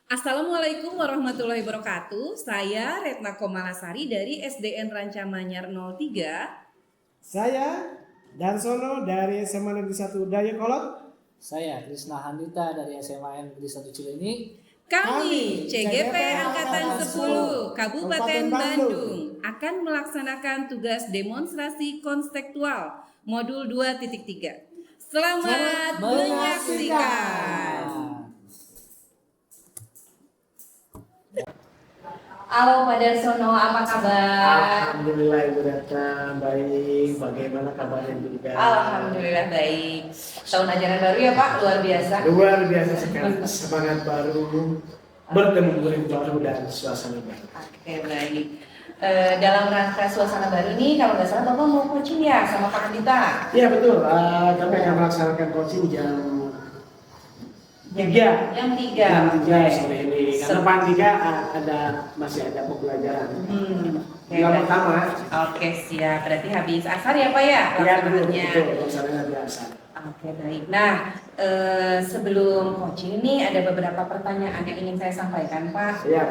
Assalamualaikum warahmatullahi wabarakatuh. Saya Retna Komalasari dari SDN Ranca Manyar 03. Saya Darsono dari SMA Negeri 1 Dayakolot. Saya Krisna Handita dari SMA Negeri 1 Cilenyi. Kami CGP Angkatan 10 Kabupaten Bandung akan melaksanakan tugas demonstrasi konstekstual modul 2.3. Selamat menyaksikan. Halo Pak Darsono, apa kabar? Alhamdulillah Ibu Retna baik. Bagaimana kabarnya juga? Alhamdulillah baik. Tahun ajaran baru ya Pak, luar biasa. Luar biasa sekali. Semangat baru, bertemu murid baru dan suasana baru. Oke baik. Dalam rangka suasana baru ini, kalau nggak salah Bapak mau coaching ya sama Pak Andita? Iya betul. Kami akan melaksanakan coaching jam 3. Jam 3. Jam 3 Oke. sore ini. Karena Pak Andika masih ada pembelajaran. Yang pertama. Oke siap. Berarti habis asar ya Pak ya? Iya betul. Pelaksanaannya? Betul. Pelaksanaannya biasa. Oke baik. Nah sebelum coaching ini ada beberapa pertanyaan yang ingin saya sampaikan Pak. Siap.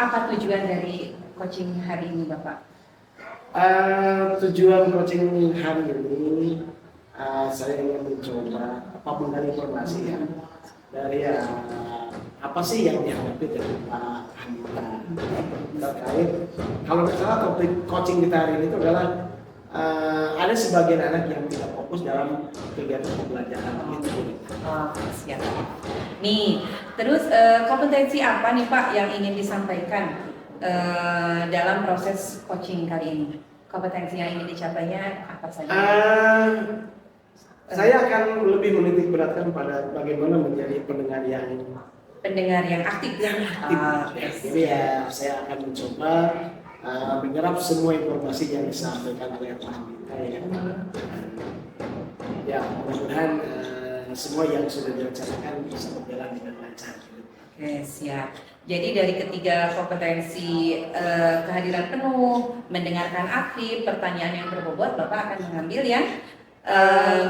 Apa tujuan dari coaching hari ini Bapak? Tujuan coaching hari ini saya ingin mencoba menggali informasi ya dari apa sih yang dihadapi dari Pak Handita terkait, kalau nggak salah topik coaching kita hari ini itu adalah ada sebagian anak yang tidak fokus dalam kegiatan pembelajaran gitu. Siap. Nih, terus kompetensi apa nih Pak yang ingin disampaikan dalam proses coaching kali ini? Kompetensi yang ingin dicapainya apa saja? Saya akan lebih menitik beratkan pada bagaimana menjadi pendengar yang aktif. Jadi ya saya akan mencoba menyerap semua informasi yang disampaikan oleh Pak Handita ya. Ya mudah-mudahan semua yang sudah direncanakan bisa berjalan dengan lancar. Oke siap. Jadi dari ketiga kompetensi kehadiran penuh, mendengarkan aktif, pertanyaan yang berbobot, Bapak akan mengambil yang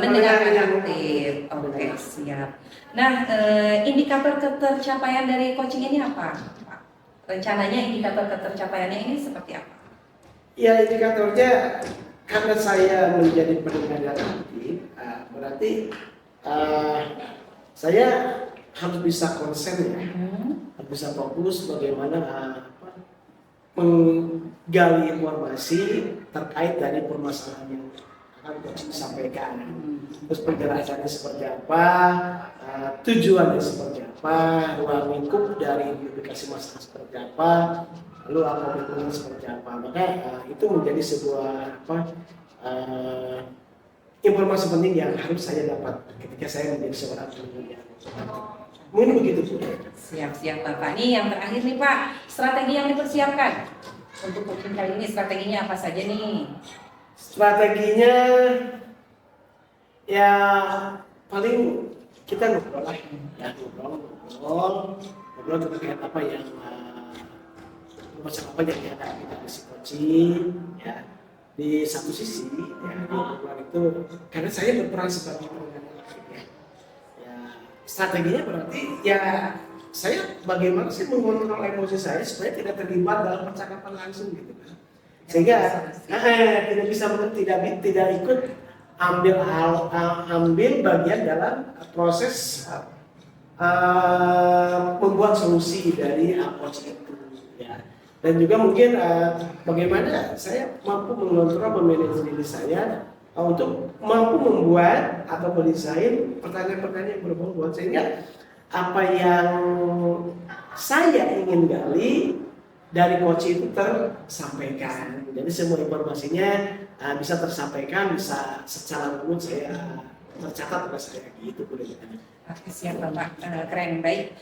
mendengarkan aktif. Oke siap. Nah indikator ketercapaian dari coaching ini apa Pak? Rencananya indikator ketercapaiannya ini seperti apa? Ya indikatornya karena saya menjadi pendengar yang aktif, berarti saya harus bisa konsen ya, harus bisa fokus bagaimana menggali informasi terkait dari permasalahan yang akan coaching disampaikan. Terus penjelasannya seperti apa, tujuannya seperti apa, ruang lingkup dari publikasi masalah seperti apa, lalu komitmennya seperti apa. Maka itu menjadi sebuah informasi penting yang harus saya dapat ketika saya menjadi seorang pendengar. Mungkin begitu Bu. Siap Bapak. Nih yang terakhir nih Pak, strategi yang dipersiapkan untuk coaching kali ini, strateginya apa saja nih? Strateginya ya paling kita ngobrol lah ya, ngobrol terkait apa yang macam apa yang dihadapi dari si coaching ya. Di satu sisi ya ngobrol itu karena saya berperan sebagai pendengar ya. Ya strateginya berarti ya saya bagaimana sih mengontrol emosi saya supaya tidak terlibat dalam percakapan langsung gitu kan, sehingga tidak bisa tidak ikut ambil bagian dalam proses membuat solusi dari coaching itu ya. Dan juga mungkin bagaimana saya mampu mengontrol memanage diri saya untuk mampu membuat atau mendesain pertanyaan-pertanyaan yang berbobot sehingga apa yang saya ingin gali dari coach itu tersampaikan. Jadi semua informasinya bisa tersampaikan, bisa secara umum saya tercatat pada saya gitu boleh. Oke siap Bapak, keren baik.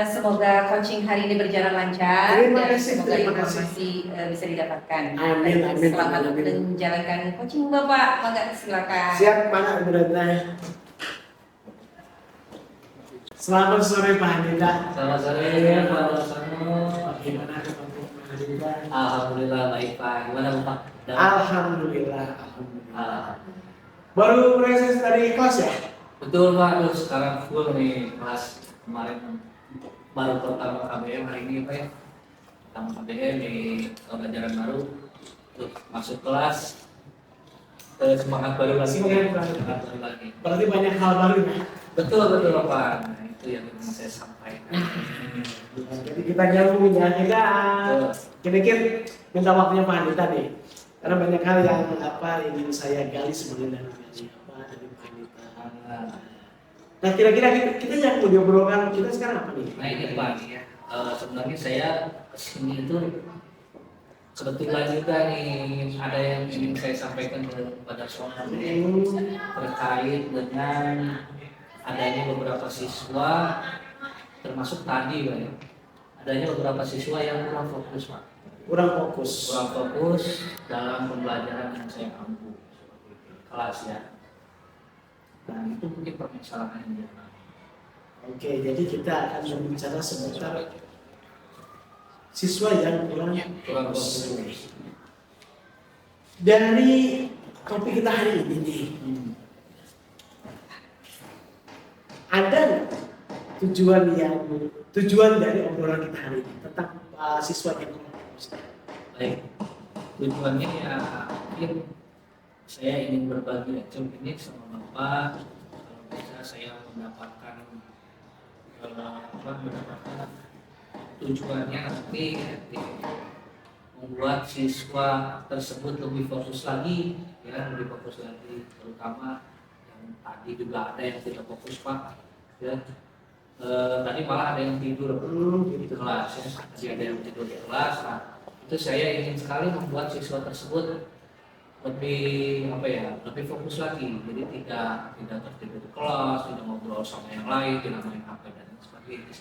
Semoga coaching hari ini berjalan lancar dan semoga informasi bisa didapatkan. Amin. Selamat menjalankan coaching Bapak. Mangga silakan. Siap, mana Bu Retna? Selamat sore Pak Handita. Selamat sore Pak Darsono. Bagaimana kabar Pak Handita? Alhamdulillah baik Pak. Gimana Bapak? Alhamdulillah. Baru reses dari kelas ya? Betul Pak, terus sekarang full nih kelas kemarin baru pertama KBM hari ini Pak ya, pertama KBM di pelajaran baru, terus masuk kelas, semangat baru lagi, semangat baru lagi. Berarti banyak hal baru ya. Betul Pak, nah itu yang ingin saya sampaikan. Jadi kita nyambung ya, kita minta waktunya Pak Andita nih, karena banyak hal yang ingin saya gali sebenarnya dari Pak Andita. Nah kira-kira kita yang mau diobrolkan kita sekarang apa nih? Nah ini Pak ya, sebenarnya saya kesini itu kebetulan juga nih ada yang ingin saya sampaikan kepada saudara terkait dengan adanya beberapa siswa, termasuk tadi Pak ya, adanya beberapa siswa yang kurang fokus Pak. Kurang fokus Dalam pembelajaran yang saya ampu kelas ya. Nah itu mungkin permasalahannya. Oke, jadi kita akan berbicara seputar siswa yang kurang fokus. Dari topik kita hari ini nih, ada tujuan dari obrolan kita hari ini tentang siswa yang kurang fokus? Baik, tujuannya ya mungkin saya ingin berbagi aja ini sama Bapak, kalau bisa saya mendapatkan tujuannya nanti membuat siswa tersebut lebih fokus lagi, ya lebih fokus lagi, terutama yang tadi juga ada yang tidak fokus Pak, ya. Tadi malah ada yang tidur di kelas, ya. Tadi ada yang tidur di kelas. Nah, itu saya ingin sekali membuat siswa tersebut lebih lebih fokus lagi, jadi tidak tertidur di kelas, tidak ngobrol sama yang lain, tidak main HP dan sebagainya.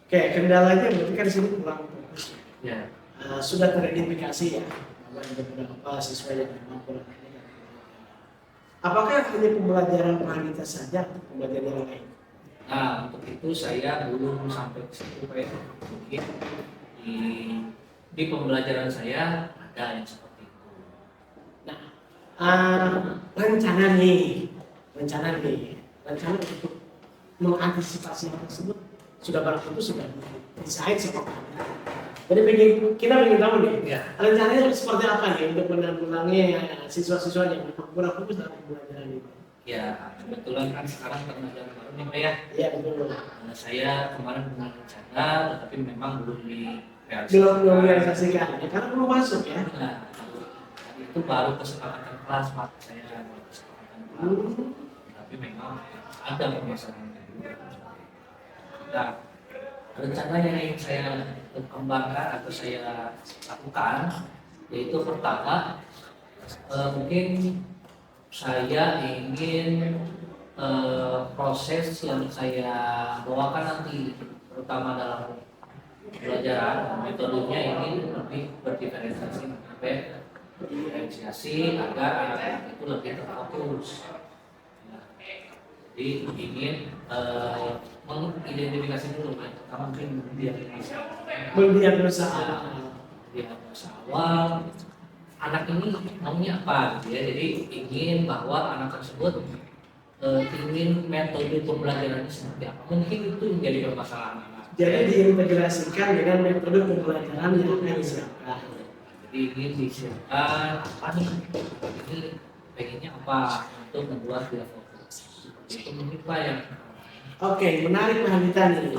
Oke, kendalanya berarti kan di sini kurang fokus. Ya. Sudah teridentifikasi ya bahwa ada beberapa siswa yang memang kurang fokus. Apakah hanya pembelajaran praktisa saja atau pembelajaran yang lain? Nah, untuk itu saya belum sampai ke situ Pak. Mungkin di pembelajaran saya ada yang seperti itu. Nah, rencana untuk mengantisipasi hal tersebut sudah barang tentu sudah desain seperti apa. Jadi kita ingin tahu nih, Ya. rencananya seperti apa nih untuk menanggulangi siswa-siswa yang kurang fokus dalam pembelajaran ini? Ya, kebetulan kan sekarang tenaga baru nih Pak ya. Iya betul. Saya kemarin punya rencana, tetapi memang belum Belum realisasikan, ya, karena belum masuk ya. Nah, itu baru kesepakatan kelas Pak. Saya baru kesepakatan kelas, tapi memang ada permasalahan. Nah, rencana yang ingin saya kembangkan atau saya lakukan, yaitu pertama, mungkin saya ingin proses yang saya bawakan nanti, terutama dalam pembelajaran, metodenya ini lebih berdiferensiasi, agar anak-anak itu lebih terfokus. Jadi ingin mengidentifikasi dulu, pertama mungkin Mendiagnosa awal anak ini maunya apa, gitu ya. Jadi ingin bahwa anak tersebut ingin metode pembelajarannya seperti apa. Mungkin itu menjadi permasalahan anak. jadi diintegrasikan dengan metode pembelajaran yang akan disiapkan. Jadi ingin disiapkan apa nih, ini pengennya apa untuk membuat dia fokus. Itu mungkin Pak yang Oke, menarik Pak Andita nih.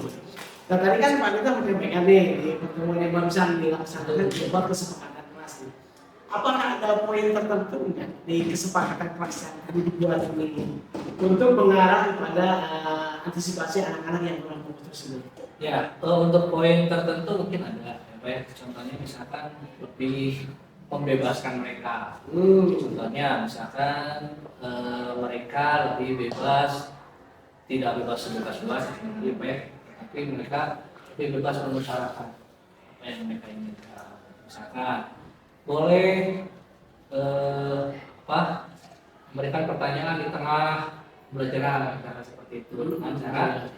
Nah tadi kan Pak Andita menyampaikan nih di pertemuan yang barusan dilaksanakan buat kesepakatan kelas nih. Apakah ada poin tertentu enggak di kesepakatan kelas yang tadi dibuat ini untuk mengarah kepada antisipasi anak-anak yang kurang fokus tersebut? ya, untuk poin tertentu mungkin ada, ya Pak ya. Contohnya misalkan lebih membebaskan mereka. Contohnya misalkan mereka lebih bebas, tidak bebas sebebas-bebas, gitu Pak ya. Tapi mereka lebih bebas mengusahakan apa yang mereka inginkan. Misalkan boleh memberikan pertanyaan di tengah pembelajaran, cara seperti itu. Dengan cara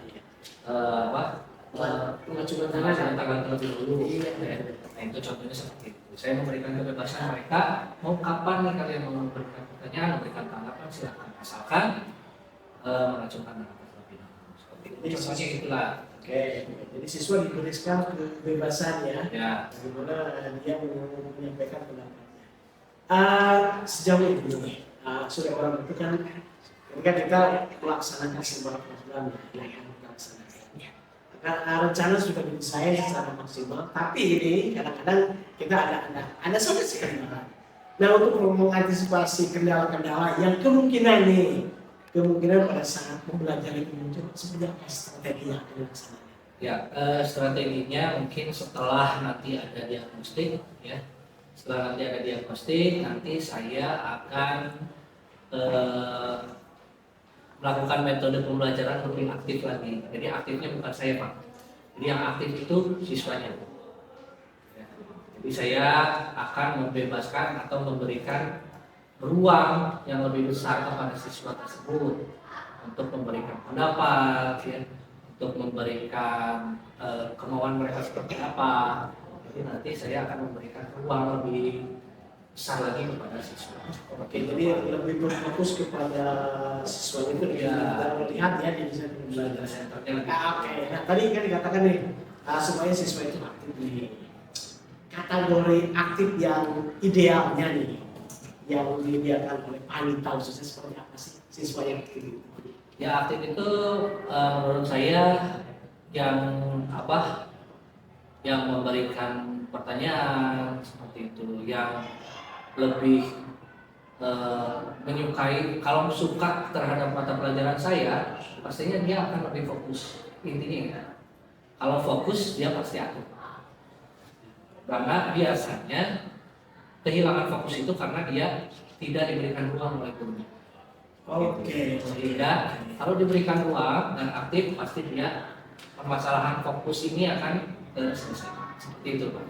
Pengajuan pengajuan tangan. tangan terlebih dahulu. Nah itu contohnya seperti itu. Saya memberikan kebebasan mereka mau kapan nih kalian mau memberikan pertanyaan, memberikan tanggapan silakan, asalkan mengacungkan tangan terlebih dahulu. Contohnya itulah. Oke, jadi siswa diberikan kebebasan ya, Ya. bagaimana dia menyampaikan pendapatnya. Sejauh ini sudah orang itu kan ketika kita melaksanakan sebuah program yang kita laksanakan, rencana sudah didesain secara maksimal, tapi ini kadang-kadang kita ada solusi kendala. Nah, untuk mengantisipasi kendala-kendala yang kemungkinan pada saat pembelajaran itu muncul, seperti apa strategi yang akan dilaksanakan? Ya, strateginya mungkin setelah nanti ada diagnostik, ya. Setelah nanti ada diagnostik, nanti saya akan melakukan metode pembelajaran lebih aktif lagi. Jadi aktifnya bukan saya, Pak. Jadi yang aktif itu siswanya. Ya. Jadi saya akan membebaskan atau memberikan ruang yang lebih besar kepada siswa tersebut untuk memberikan pendapat, ya, untuk memberikan kemauan mereka seperti apa. Jadi nanti saya akan memberikan ruang lebih besar lagi kepada siswa. Oke, jadi lebih berfokus kepada siswa itu kita melihat ya di desain pembelajaran senternya. Oke, nah tadi kan dikatakan nih supaya siswa itu aktif di kategori aktif yang idealnya nih, yang dibiarkan oleh panitia khususnya seperti apa sih siswa yang aktif itu? Ya, aktif itu menurut saya yang apa? Yang memberikan pertanyaan seperti itu, yang lebih menyukai, kalau suka terhadap mata pelajaran saya, pastinya dia akan lebih fokus. Intinya ya, kalau fokus dia pasti aktif. Karena biasanya kehilangan fokus itu karena dia tidak diberikan ruang oleh gurunya. Oke. Sehingga kalau diberikan ruang dan aktif, pasti dia permasalahan fokus ini akan selesai. Seperti itu, Pak.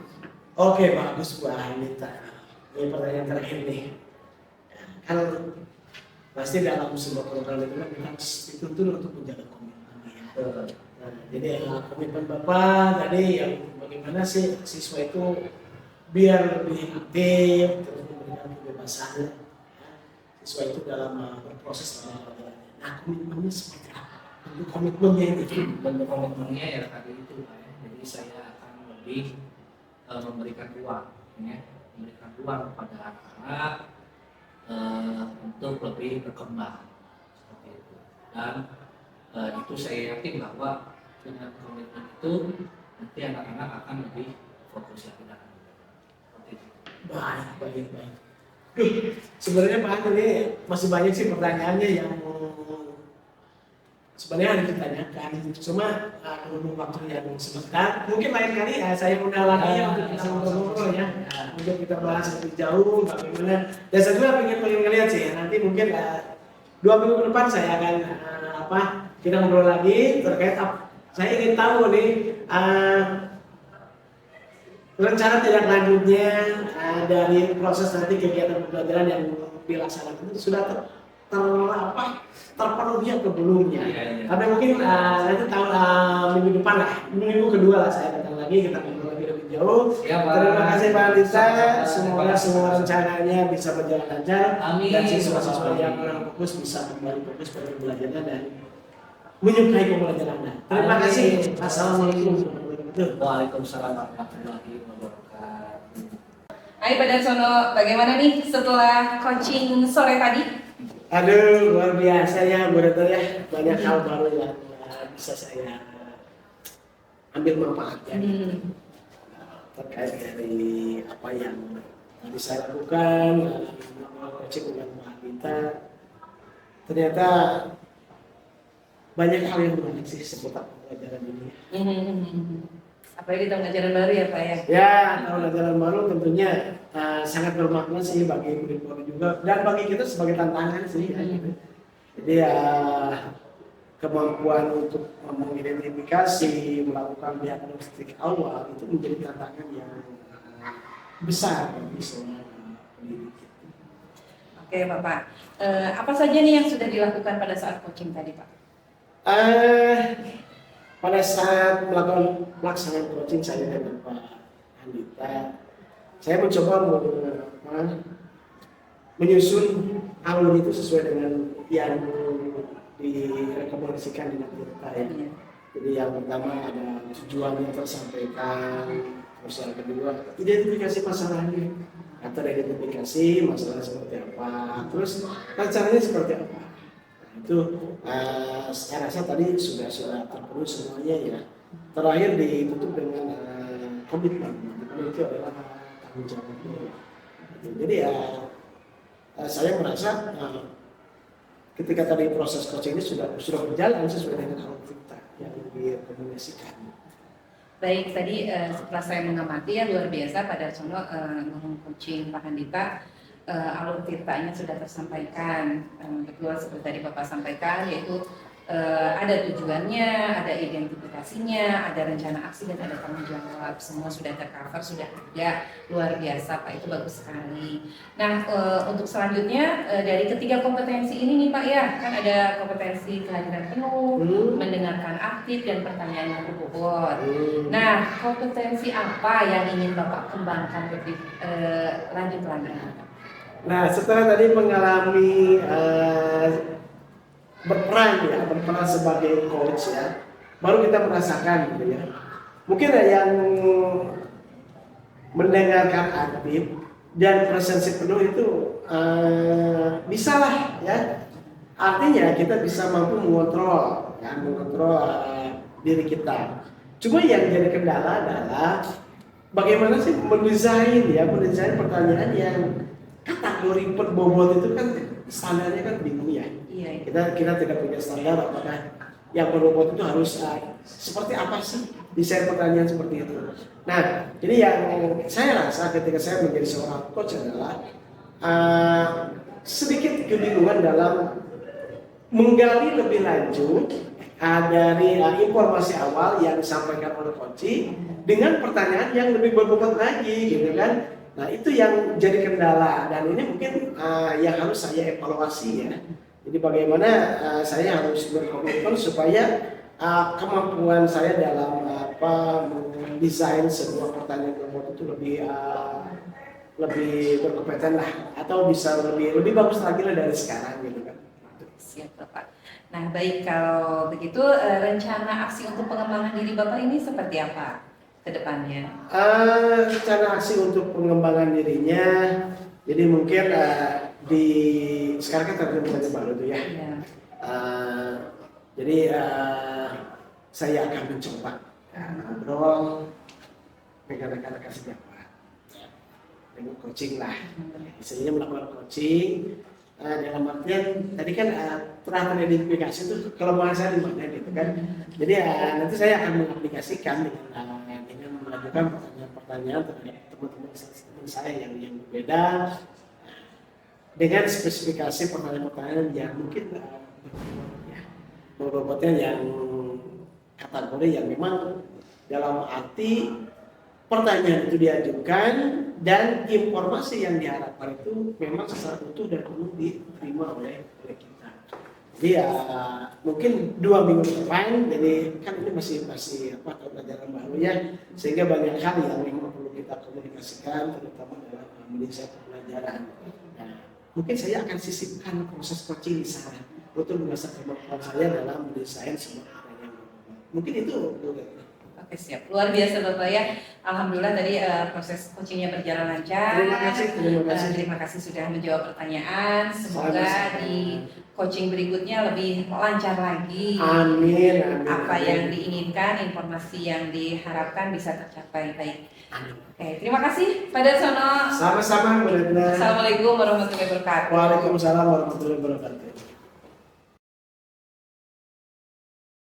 Oke, bagus Bu Anita. Ini pertanyaan terakhir nih. Kan pasti dalam sebuah program itu kan kita harus dituntut untuk menjaga komitmen. Nah, jadi komitmen Bapak tadi yang bagaimana sih siswa itu biar lebih aktif, terus memberikan kebebasan siswa itu dalam berproses dalam pelajarannya. Nah, komitmennya seperti apa? Bentuk komitmennya ini. Bentuk komitmennya ya tadi itu, Pak, ya. Jadi saya akan lebih memberikan ruang, ya. Memberikan ruang kepada anak-anak untuk lebih berkembang seperti itu. Dan itu saya yakin bahwa dengan komitmen itu nanti anak-anak akan lebih fokus lagi dalam seperti itu. Baik. Sebenarnya Pak ini masih banyak sih pertanyaannya yang sebenarnya harus ditanyakan. Cuma berhubung waktu yang sebentar, mungkin lain kali ya saya undang lagi ya untuk kita ngobrol-ngobrol ya, untuk kita bahas lebih jauh bagaimana. Dan saya juga pengen ngeliat sih ya, nanti mungkin 2 minggu ke depan saya akan kita ngobrol lagi terkait saya ingin tahu nih rencana tindak lanjutnya dari proses nanti kegiatan pembelajaran yang dilaksanakan itu sudah terpenuhi atau belumnya. Iya. Tapi mungkin nanti tahun minggu depan lah, minggu kedua lah saya datang lagi, kita ngobrol lagi lebih jauh. Ya, Pak. Terima kasih Pak Anita, semoga semua rencananya bisa berjalan lancar. Amin. Dan siswa-siswa yang kurang fokus bisa kembali fokus pada pembelajaran dan menyukai pembelajarannya. Terima Amin. kasih. Assalamualaikum warahmatullahi wabarakatuh. Waalaikumsalam warahmatullahi wabarakatuh. Hai Pak Darsono, bagaimana nih setelah coaching sore tadi? Aduh, luar biasa ya Bu Rektor ya, banyak hal baru yang bisa saya ambil manfaatnya terkait dari apa yang tadi saya lakukan dalam coaching dengan Bu Anita. Ternyata banyak hal yang menarik sih seputar pembelajaran ini. Apalagi tahun ajaran baru ya Pak ya? Ya, tahun ajaran baru tentunya sangat bermakna sih bagi murid-murid juga dan bagi kita sebagai tantangan sih. Gitu. Jadi kemampuan untuk mengidentifikasi, melakukan diagnostik awal itu menjadi tantangan yang besar bagi semua pendidik. Oke Bapak, apa saja nih yang sudah dilakukan pada saat coaching tadi Pak? Pada saat melakukan pelaksanaan coaching saya dengan Pak Andita, saya mencoba menyusun alur itu sesuai dengan yang direkomendasikan dengan kita ya. Jadi yang pertama ada tujuannya tersampaikan, terus yang kedua identifikasi masalahnya atau identifikasi masalah seperti apa, terus rencananya seperti apa. Nah, itu saya rasa tadi sudah terpenuhi semuanya ya. Terakhir ditutup dengan komitmen, itu adalah tanggung jawabnya. Jadi ya saya merasa ketika tadi proses coaching ini sudah berjalan sesuai dengan alur kita yang direkomendasikan. Baik, tadi setelah saya mengamati ya luar biasa pada Sono coaching Pak Handika, alur ceritanya sudah tersampaikan. Kedua seperti tadi Bapak sampaikan yaitu ada tujuannya, ada identifikasinya, ada rencana aksi dan ada tanggung jawab. Semua sudah tercover, sudah ada. Luar biasa Pak, itu bagus sekali. Nah, untuk selanjutnya dari ketiga kompetensi ini nih Pak ya, kan ada kompetensi kehadiran penuh, mendengarkan aktif dan pertanyaan yang berbobot. Nah, kompetensi apa yang ingin Bapak kembangkan lebih lanjut lagi? Nah, setelah tadi mengalami berperan sebagai coach ya, baru kita merasakan gitu ya. Mungkin yang mendengarkan aktif dan presensi penuh itu bisa lah ya. Artinya kita bisa mampu mengontrol diri kita. Cuma yang jadi kendala adalah bagaimana sih mendesain pertanyaan yang kategori berbobot itu kan standarnya kan bingung ya. Iya. Kita tidak punya standar apakah yang berbobot itu harus seperti apa sih desain pertanyaan seperti itu. Nah, jadi yang saya rasa ketika saya menjadi seorang coach adalah sedikit kebingungan dalam menggali lebih lanjut dari informasi awal yang disampaikan oleh coach dengan pertanyaan yang lebih berbobot lagi, gitu kan? Nah, itu yang jadi kendala dan ini mungkin yang harus saya evaluasi ya. Jadi bagaimana saya harus berkomitmen supaya kemampuan saya dalam mendesain sebuah pertanyaan berbobot itu lebih berkompeten lah atau bisa lebih bagus lagi lah dari sekarang gitu kan. Siap Bapak. Nah baik, kalau begitu rencana aksi untuk pengembangan diri Bapak ini seperti apa ke depannya? Rencana aksi untuk pengembangan dirinya, jadi mungkin sekarang kan terjadi baru tuh ya. Ya. Jadi saya akan mencoba ngobrol dengan rekan-rekan sejawat dengan coaching lah. Misalnya melakukan coaching dalam artian tadi kan telah teridentifikasi itu kelemahan saya di mana gitu kan. Jadi nanti saya akan mengaplikasikan dengan melakukan pertanyaan-pertanyaan terhadap teman-teman saya yang berbeda dengan spesifikasi pertanyaan-pertanyaan yang mungkin berbobotnya yang kategori yang memang dalam arti pertanyaan itu diajukan dan informasi yang diharapkan itu memang secara utuh dan penuh diterima oleh kita. Jadi mungkin 2 minggu ke depan, jadi kan ini masih pelajaran baru ya, sehingga banyak hal yang memang perlu kita komunikasikan terutama dalam mendesain pembelajaran. Nah, mungkin saya akan sisipkan proses coaching di sana untuk mengasah kemampuan saya dalam mendesain sebuah pertanyaan. Mungkin itu. Oke siap, luar biasa Bapak ya. Alhamdulillah tadi proses coachingnya berjalan lancar. Terima kasih sudah menjawab pertanyaan. Semoga di coaching berikutnya lebih lancar lagi. Amin. Apa yang diinginkan, informasi yang diharapkan bisa tercapai baik. Amin. Oke, terima kasih Pak Darsono. Sama-sama, Bu Retna. Assalamualaikum warahmatullahi wabarakatuh. Waalaikumsalam warahmatullahi wabarakatuh.